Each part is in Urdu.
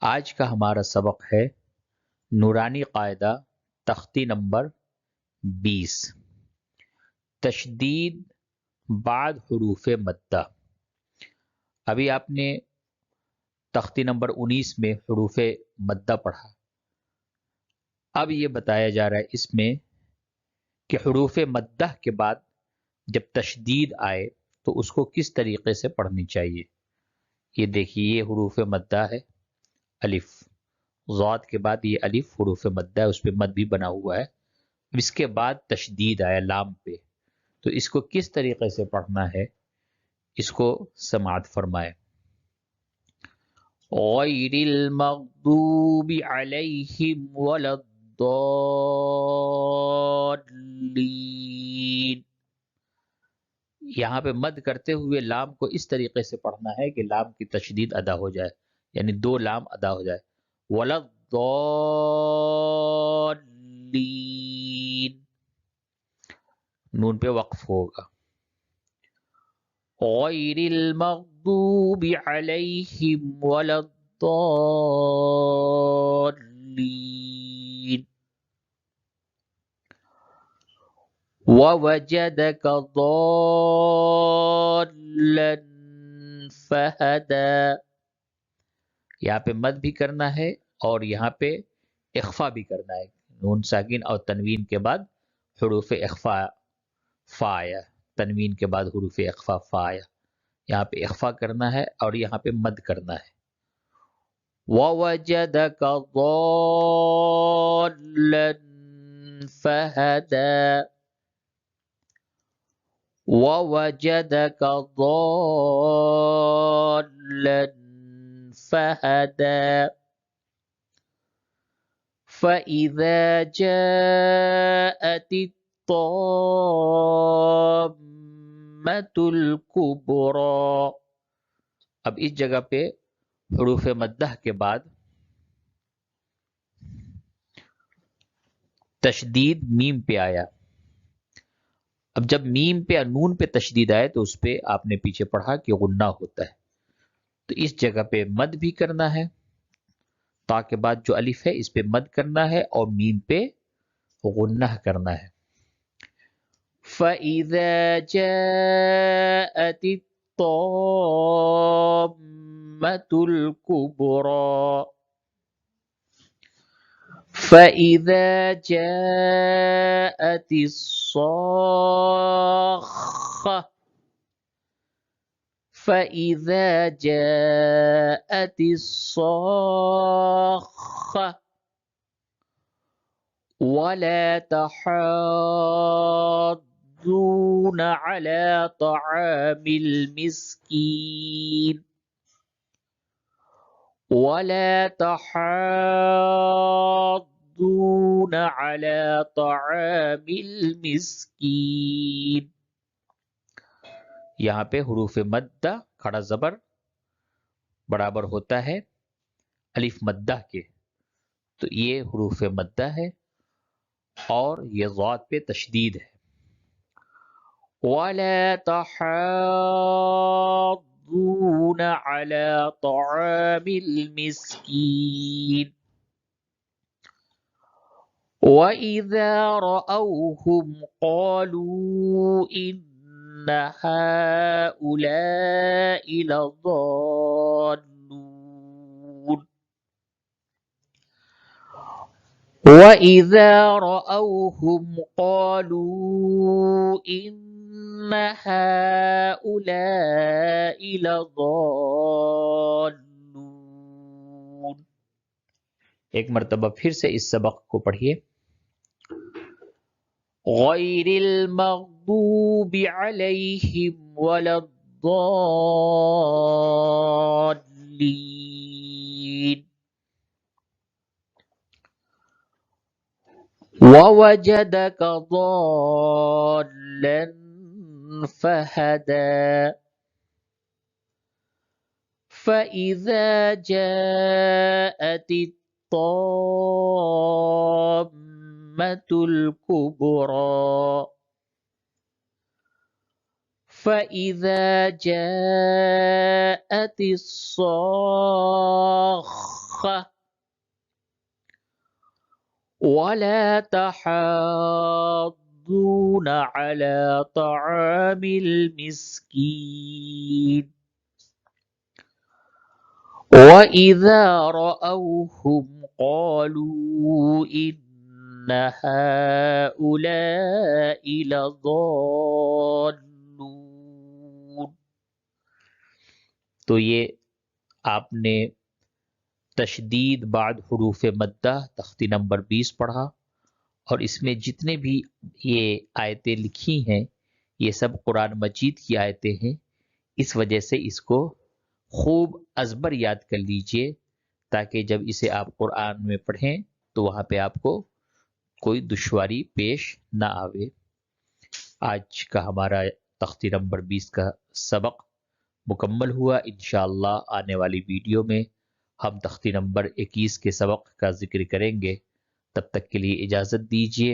آج کا ہمارا سبق ہے نورانی قاعدہ تختی نمبر 20 تشدید بعد حروف مدہ۔ ابھی آپ نے تختی نمبر 19 میں حروف مدہ پڑھا۔ اب یہ بتایا جا رہا ہے اس میں کہ حروف مدہ کے بعد جب تشدید آئے تو اس کو کس طریقے سے پڑھنی چاہیے۔ یہ دیکھیے، یہ حروف مدہ ہے، الف، ضاد کے بعد یہ الف حروف مدہ ہے، اس پہ مد بھی بنا ہوا ہے۔ اس کے بعد تشدید آیا لام پہ، تو اس کو کس طریقے سے پڑھنا ہے، اس کو سماعت فرمائے۔ غیر المغضوب علیہم ولا الضالین۔ یہاں پہ مد کرتے ہوئے لام کو اس طریقے سے پڑھنا ہے کہ لام کی تشدید ادا ہو جائے، یعنی دو لام ادا ہو جائے۔ ولا الضالین، نون پہ وقف ہوگا۔ غیر المغضوب علیہم ولا الضالین۔ ووجدک ضالا فہدی، یہاں پہ مد بھی کرنا ہے اور یہاں پہ اخفا بھی کرنا ہے۔ نون ساکن اور تنوین کے بعد حروف اخفا فا آیا، تنوین کے بعد حروف اخفا فا آیا، یہاں پہ اخفا کرنا ہے اور یہاں پہ مد کرنا ہے۔ وَوَجَدَكَ ضَالًّا فَهَدَى، وَوَجَدَكَ ضَالًّا فَهَدَى، فَإِذَا جَاءَتِ الطَّامَّةُ الْكُبْرَى۔ اب اس جگہ پہ حروف مدہ کے بعد تشدید میم پہ آیا۔ اب جب میم پہ اور نون پہ تشدید آئے تو اس پہ آپ نے پیچھے پڑھا کہ غنہ ہوتا ہے، تو اس جگہ پہ مد بھی کرنا ہے، تا کے بعد جو الف ہے اس پہ مد کرنا ہے اور میم پہ غنہ کرنا ہے۔ فَإِذَا جَاءَتِ الطَّامَّةُ الْكُبْرَى، فَإِذَا جَاءَتِ الصَّاخَّةُ، فَإِذَا جَاءَتِ الصَّاخَّةُ، وَلَا تَحَاضُّونَ عَلَى طَعَامِ الْمِسْكِينِ، وَلَا تَحَاضُّونَ عَلَى طَعَامِ الْمِسْكِينِ۔ یہاں پہ حروف مدہ کھڑا زبر برابر ہوتا ہے الف مدہ کے، تو یہ حروف مدہ ہے اور یہ ضاد پہ تشدید ہے۔ وَلَا تَحَاضُّونَ عَلَى طَعَامِ الْمِسْكِينِ، وَإِذَا رَأَوْهُمْ قَالُوا إِنَّ هَٰؤُلَاءِ لَضَالُّونَ، وَإِذَا رَأَوْهُمْ قَالُوا إِنَّ هَٰؤُلَاءِ لَضَالُّونَ۔ ایک مرتبہ پھر سے اس سبق کو پڑھیے۔ غیر المغضوب علیہم ولا الضالین، ووجدک ضالا فہدی، فَإِذَا جَاءَتِ الطَّامَّةُ الْكُبْرَى، فَإِذَا جَاءَتِ الصَّاخَّةُ، خ ولا تحاضون على طعام المسكين وإذا رأوهم قالوا إن هؤلاء لضالون. تو یہ آپ نے تشدید بعد حروف مدہ تختی نمبر 20 پڑھا، اور اس میں جتنے بھی یہ آیتیں لکھی ہیں یہ سب قرآن مجید کی آیتیں ہیں، اس وجہ سے اس کو خوب ازبر یاد کر لیجئے تاکہ جب اسے آپ قرآن میں پڑھیں تو وہاں پہ آپ کو کوئی دشواری پیش نہ آوے۔ آج کا ہمارا تختی نمبر 20 کا سبق مکمل ہوا۔ انشاءاللہ آنے والی ویڈیو میں ہم تختی نمبر 21 کے سبق کا ذکر کریں گے۔ تب تک کے لیے اجازت دیجیے،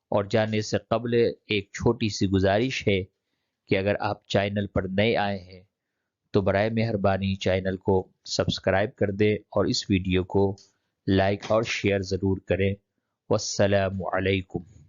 اور جانے سے قبل ایک چھوٹی سی گزارش ہے کہ اگر آپ چینل پر نئے آئے ہیں تو برائے مہربانی چینل کو سبسکرائب کر دیں اور اس ویڈیو کو لائک اور شیئر ضرور کریں۔ والسلام علیکم۔